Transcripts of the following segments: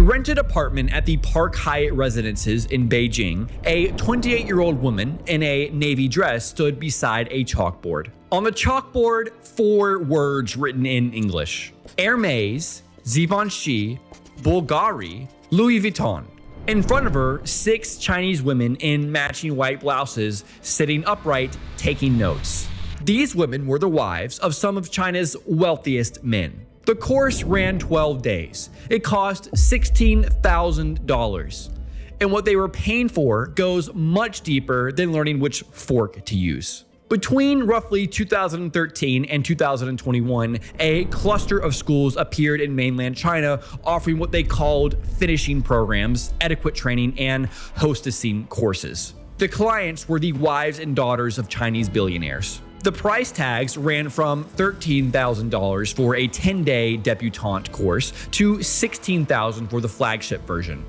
rented apartment at the Park Hyatt Residences in Beijing, a 28-year-old woman in a navy dress stood beside a chalkboard. On the chalkboard, 4 words written in English: Hermes, Givenchy, Bulgari, Louis Vuitton. In front of her, 6 Chinese women in matching white blouses, sitting upright, taking notes. These women were the wives of some of China's wealthiest men. The course ran 12 days. It cost $16,000. And what they were paying for goes much deeper than learning which fork to use. Between roughly 2013 and 2021, a cluster of schools appeared in mainland China offering what they called finishing programs, etiquette training, and hostessing courses. The clients were the wives and daughters of Chinese billionaires. The price tags ran from $13,000 for a 10-day debutante course to $16,000 for the flagship version.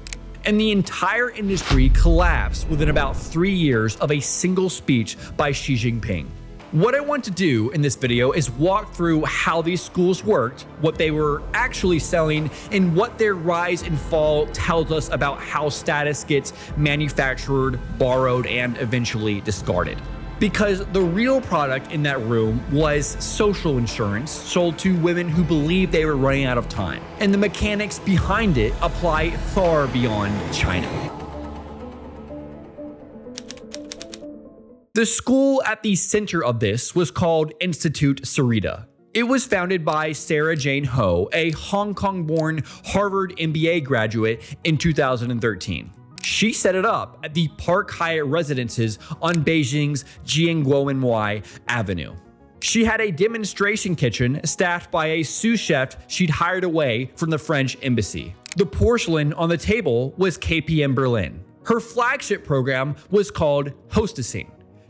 And the entire industry collapsed within about 3 years of a single speech by Xi Jinping. What I want to do in this video is walk through how these schools worked, what they were actually selling, and what their rise and fall tells us about how status gets manufactured, borrowed, and eventually discarded. Because the real product in that room was social insurance sold to women who believed they were running out of time. And the mechanics behind it apply far beyond China. The school at the center of this was called Institute Sarita. It was founded by Sarah Jane Ho, a Hong Kong-born Harvard MBA graduate, in 2013. She set it up at the Park Hyatt Residences on Beijing's Jianguomenwai Avenue. She had a demonstration kitchen staffed by a sous chef she'd hired away from the French embassy. The porcelain on the table was KPM Berlin. Her flagship program was called Hostessing.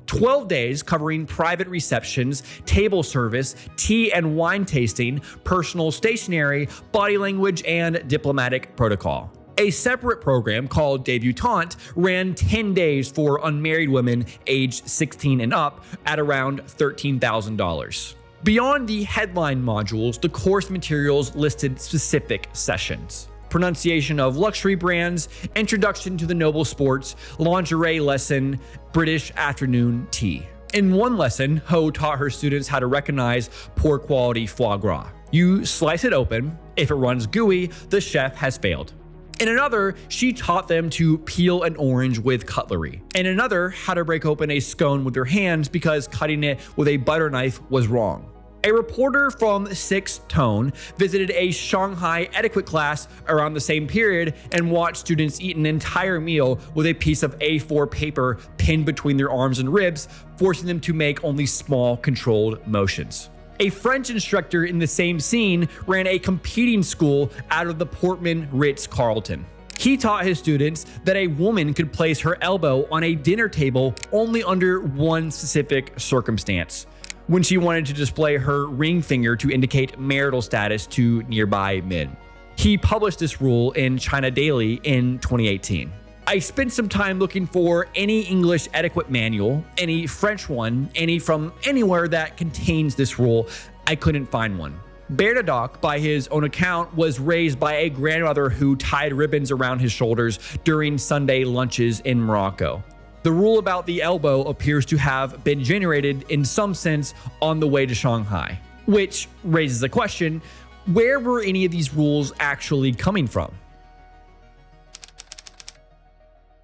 12 days covering private receptions, table service, tea and wine tasting, personal stationery, body language, and diplomatic protocol. A separate program called Debutante ran 10 days for unmarried women aged 16 and up at around $13,000. Beyond the headline modules, the course materials listed specific sessions: pronunciation of luxury brands, introduction to the noble sports, lingerie lesson, British afternoon tea. In one lesson, Ho taught her students how to recognize poor quality foie gras. You slice it open. If it runs gooey, the chef has failed. In another, she taught them to peel an orange with cutlery. In another, how to break open a scone with their hands because cutting it with a butter knife was wrong. A reporter from Sixth Tone visited a Shanghai etiquette class around the same period and watched students eat an entire meal with a piece of A4 paper pinned between their arms and ribs, forcing them to make only small, controlled motions. A French instructor in the same scene ran a competing school out of the Portman Ritz-Carlton. He taught his students that a woman could place her elbow on a dinner table only under one specific circumstance: when she wanted to display her ring finger to indicate marital status to nearby men. He published this rule in China Daily in 2018. I spent some time looking for any English etiquette manual, any French one, any from anywhere that contains this rule. I couldn't find one. Bernadotte, by his own account, was raised by a grandmother who tied ribbons around his shoulders during Sunday lunches in Morocco. The rule about the elbow appears to have been generated in some sense on the way to Shanghai, which raises a question: where were any of these rules actually coming from?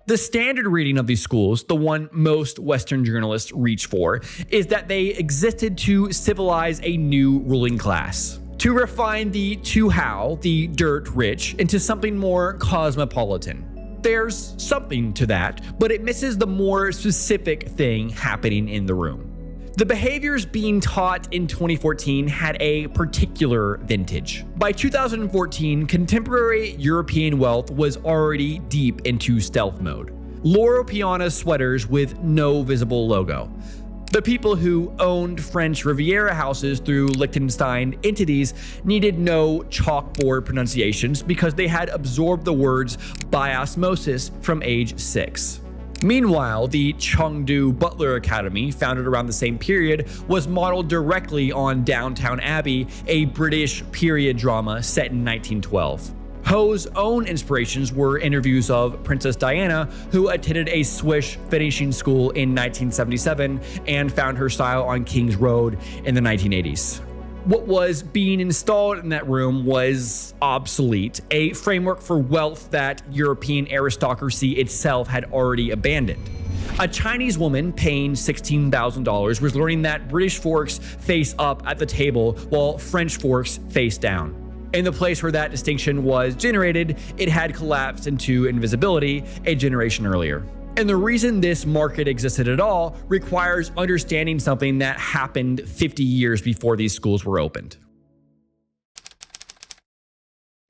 The standard reading of these schools, the one most Western journalists reach for, is that they existed to civilize a new ruling class, to refine the to-how, the dirt rich, into something more cosmopolitan. There's something to that, but it misses the more specific thing happening in the room. The behaviors being taught in 2014 had a particular vintage. By 2014, contemporary European wealth was already deep into stealth mode. Loro Piana sweaters with no visible logo. The people who owned French Riviera houses through Liechtenstein entities needed no chalkboard pronunciations because they had absorbed the words by osmosis from age 6. Meanwhile, the Chengdu Butler Academy, founded around the same period, was modeled directly on Downton Abbey, a British period drama set in 1912. Ho's own inspirations were interviews of Princess Diana, who attended a Swiss finishing school in 1977 and found her style on King's Road in the 1980s. What was being installed in that room was obsolete, a framework for wealth that European aristocracy itself had already abandoned. A Chinese woman paying $16,000 was learning that British forks face up at the table while French forks face down. In the place where that distinction was generated, it had collapsed into invisibility a generation earlier. And the reason this market existed at all requires understanding something that happened 50 years before these schools were opened.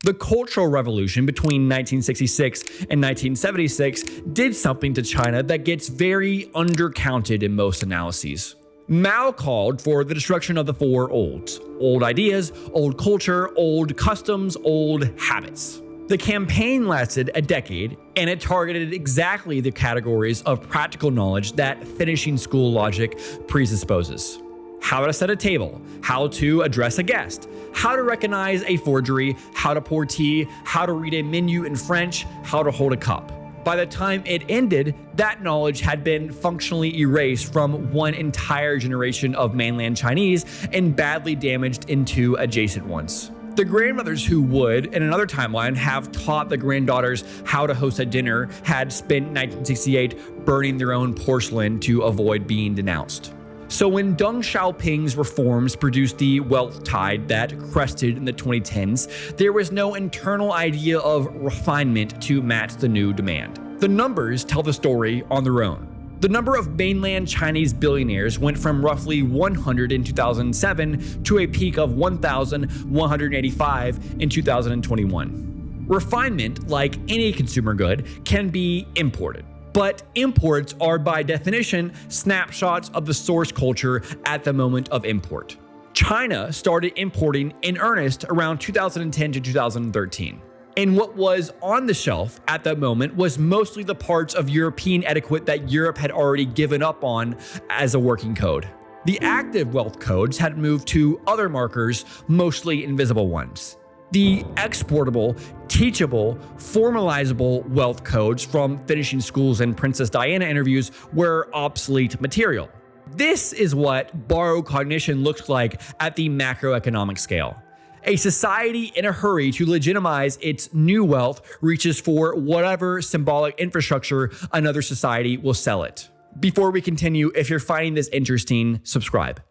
The Cultural Revolution between 1966 and 1976 did something to China that gets very undercounted in most analyses. Mao called for the destruction of the four olds: old ideas, old culture, old customs, old habits. The campaign lasted a decade, and it targeted exactly the categories of practical knowledge that finishing school logic presupposes. How to set a table, how to address a guest, how to recognize a forgery, how to pour tea, how to read a menu in French, how to hold a cup. By the time it ended, that knowledge had been functionally erased from one entire generation of mainland Chinese and badly damaged into adjacent ones. The grandmothers who would, in another timeline, have taught the granddaughters how to host a dinner had spent 1968 burning their own porcelain to avoid being denounced. So when Deng Xiaoping's reforms produced the wealth tide that crested in the 2010s, there was no internal idea of refinement to match the new demand. The numbers tell the story on their own. The number of mainland Chinese billionaires went from roughly 100 in 2007 to a peak of 1,185 in 2021. Refinement, like any consumer good, can be imported. But imports are by definition snapshots of the source culture at the moment of import. China started importing in earnest around 2010 to 2013. And what was on the shelf at that moment was mostly the parts of European etiquette that Europe had already given up on as a working code. The active wealth codes had moved to other markers, mostly invisible ones. The exportable, teachable, formalizable wealth codes from finishing schools and Princess Diana interviews were obsolete material. This is what borrowed cognition looks like at the macroeconomic scale. A society in a hurry to legitimize its new wealth reaches for whatever symbolic infrastructure another society will sell it. Before we continue, if you're finding this interesting, subscribe.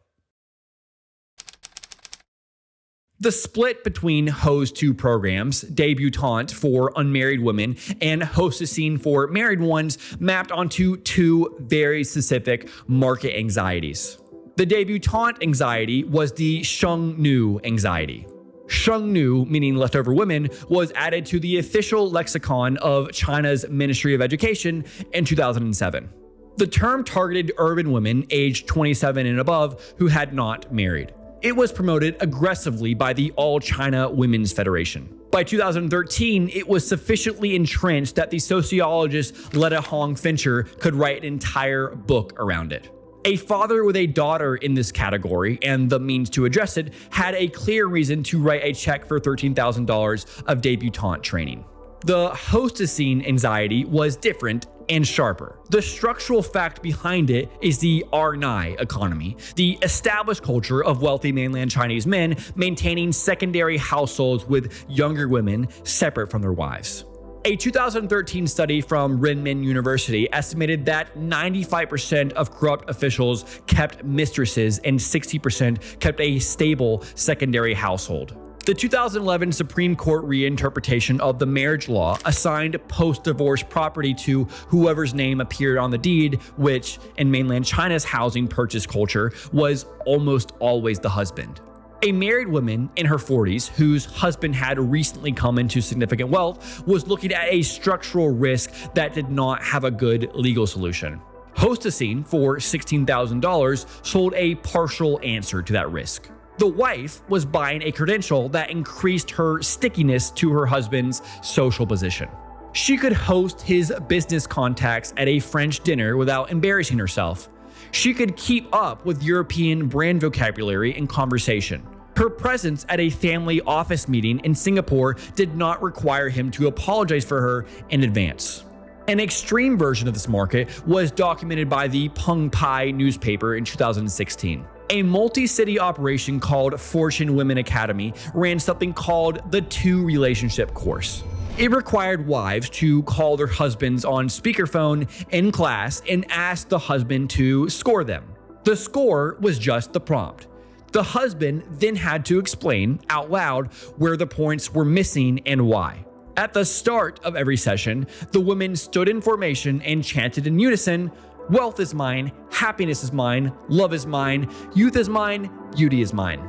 The split between Ho's two programs, debutante for unmarried women and hostessing for married ones, mapped onto two very specific market anxieties. The debutante anxiety was the Shengnu anxiety. Shengnu, meaning leftover women, was added to the official lexicon of China's Ministry of Education in 2007. The term targeted urban women aged 27 and above who had not married. It was promoted aggressively by the All China Women's Federation. By 2013, it was sufficiently entrenched that the sociologist Letta Hong Fincher could write an entire book around it. A father with a daughter in this category and the means to address it had a clear reason to write a check for $13,000 of debutante training. The hostessing anxiety was different and sharper. The structural fact behind it is the R9 economy, the established culture of wealthy mainland Chinese men maintaining secondary households with younger women separate from their wives. A 2013 study from Renmin University estimated that 95% of corrupt officials kept mistresses and 60% kept a stable secondary household. The 2011 Supreme Court reinterpretation of the marriage law assigned post-divorce property to whoever's name appeared on the deed, which, in mainland China's housing purchase culture, was almost always the husband. A married woman in her 40s, whose husband had recently come into significant wealth, was looking at a structural risk that did not have a good legal solution. Hostessing for $16,000 sold a partial answer to that risk. The wife was buying a credential that increased her stickiness to her husband's social position. She could host his business contacts at a French dinner without embarrassing herself. She could keep up with European brand vocabulary and conversation. Her presence at a family office meeting in Singapore did not require him to apologize for her in advance. An extreme version of this market was documented by the Peng Pai newspaper in 2016. A multi-city operation called Fortune Women Academy ran something called the Two Relationship Course. It required wives to call their husbands on speakerphone in class and ask the husband to score them. The score was just the prompt. The husband then had to explain out loud where the points were missing and why. At the start of every session, the women stood in formation and chanted in unison, "Wealth is mine, happiness is mine, love is mine, youth is mine, beauty is mine."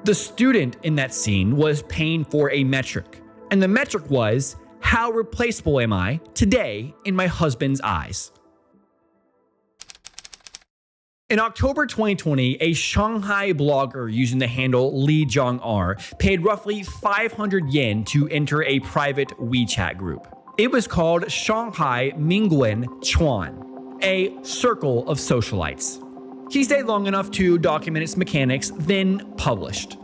The student in that scene was paying for a metric, and the metric was, how replaceable am I today in my husband's eyes? In October 2020, a Shanghai blogger using the handle Li Zhang-R paid roughly 500 yen to enter a private WeChat group. It was called Shanghai Mingyuan Chuan, a circle of socialites. He stayed long enough to document its mechanics, then published.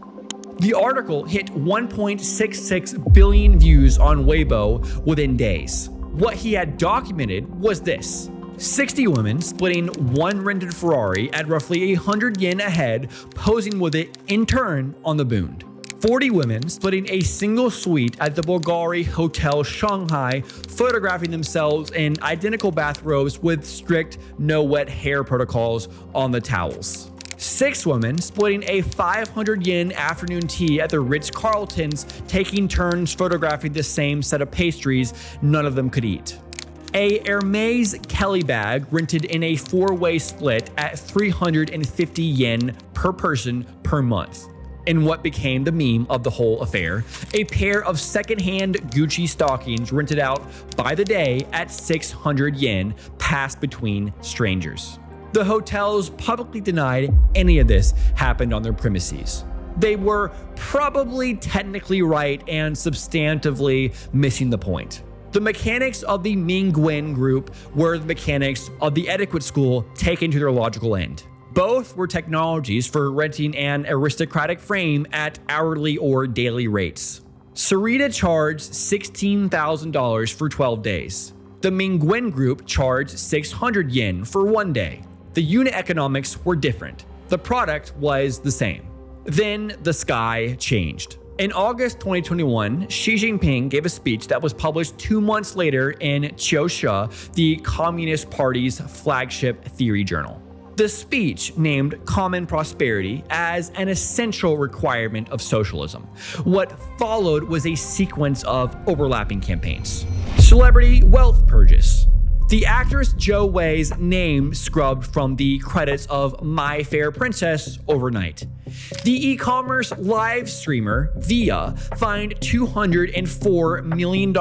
The article hit 1.66 billion views on Weibo within days. What he had documented was this: 60 women splitting one rented Ferrari at roughly 100 yen a head, posing with it in turn on the Bund. 40 women splitting a single suite at the Bulgari Hotel Shanghai, photographing themselves in identical bathrobes with strict no wet hair protocols on the towels. 6 women splitting a 500 yen afternoon tea at the Ritz-Carlton's, taking turns photographing the same set of pastries none of them could eat. A Hermes Kelly bag rented in a 4-way split at 350 yen per person per month. In what became the meme of the whole affair, a pair of secondhand Gucci stockings rented out by the day at 600 yen passed between strangers. The hotels publicly denied any of this happened on their premises. They were probably technically right and substantively missing the point. The mechanics of the Mingyuan group were the mechanics of the etiquette school taken to their logical end. Both were technologies for renting an aristocratic frame at hourly or daily rates. Sarita charged $16,000 for 12 days. The Mingyuan group charged 600 yen for 1 day. The unit economics were different. The product was the same. Then the sky changed. In August 2021, Xi Jinping gave a speech that was published 2 months later in Qiushi, the Communist Party's flagship theory journal. The speech named common prosperity as an essential requirement of socialism. What followed was a sequence of overlapping campaigns. Celebrity wealth purges. The actress Zhou Wei's name scrubbed from the credits of My Fair Princess overnight. The e-commerce live streamer Via fined $204 million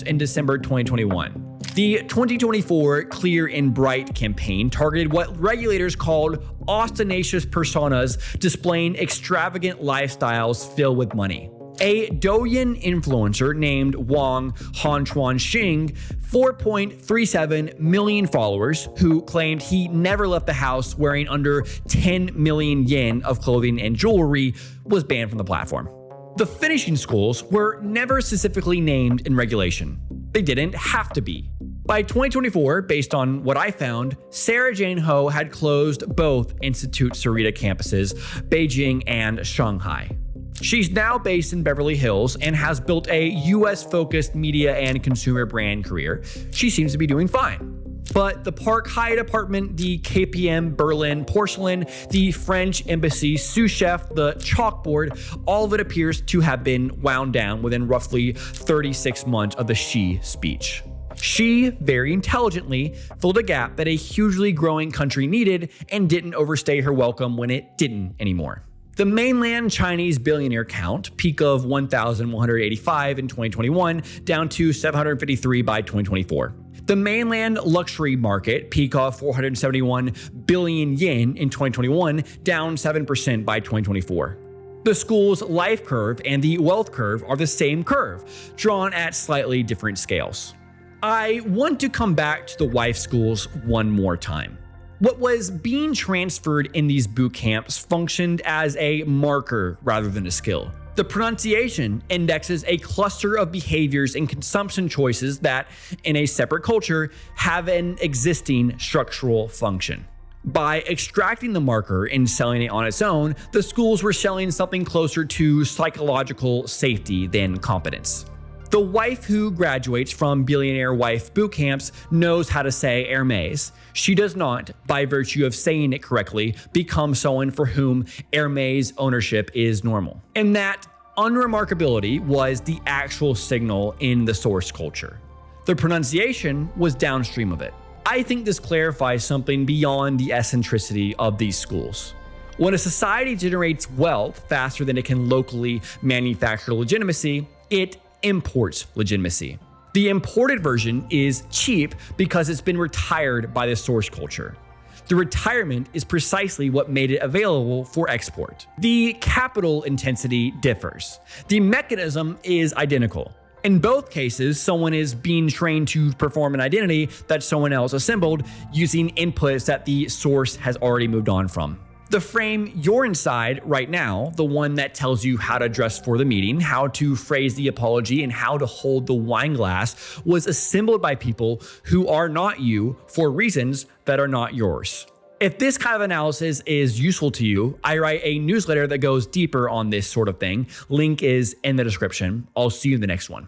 in December 2021. The 2024 Clear and Bright campaign targeted what regulators called ostentatious personas displaying extravagant lifestyles filled with money. A Douyin influencer named Wang Hanchuanxing, 4.37 million followers, who claimed he never left the house wearing under 10 million yen of clothing and jewelry, was banned from the platform. The finishing schools were never specifically named in regulation. They didn't have to be. By 2024, based on what I found, Sarah Jane Ho had closed both Institute Sarita campuses, Beijing and Shanghai. She's now based in Beverly Hills and has built a US-focused media and consumer brand career. She seems to be doing fine. But the Park Hyatt apartment, the KPM Berlin porcelain, the French embassy sous chef, the chalkboard, all of it appears to have been wound down within roughly 36 months of the Xi speech. Xi, very intelligently, filled a gap that a hugely growing country needed and didn't overstay her welcome when it didn't anymore. The mainland Chinese billionaire count, peak of 1,185 in 2021, down to 753 by 2024. The mainland luxury market, peak of 471 billion yen in 2021, down 7% by 2024. The school's life curve and the wealth curve are the same curve, drawn at slightly different scales. I want to come back to the wife schools one more time. What was being transferred in these boot camps functioned as a marker rather than a skill. The pronunciation indexes a cluster of behaviors and consumption choices that, in a separate culture, have an existing structural function. By extracting the marker and selling it on its own, the schools were selling something closer to psychological safety than competence. The wife who graduates from Billionaire-Wife bootcamps knows how to say Hermes. She does not, by virtue of saying it correctly, become someone for whom Hermes ownership is normal. And that unremarkability was the actual signal in the source culture. The pronunciation was downstream of it. I think this clarifies something beyond the eccentricity of these schools. When a society generates wealth faster than it can locally manufacture legitimacy, it imports legitimacy. The imported version is cheap because it's been retired by the source culture. The retirement is precisely what made it available for export. The capital intensity differs. The mechanism is identical. In both cases, someone is being trained to perform an identity that someone else assembled using inputs that the source has already moved on from. The frame you're inside right now, the one that tells you how to dress for the meeting, how to phrase the apology, and how to hold the wine glass, was assembled by people who are not you for reasons that are not yours. If this kind of analysis is useful to you, I write a newsletter that goes deeper on this sort of thing. Link is in the description. I'll see you in the next one.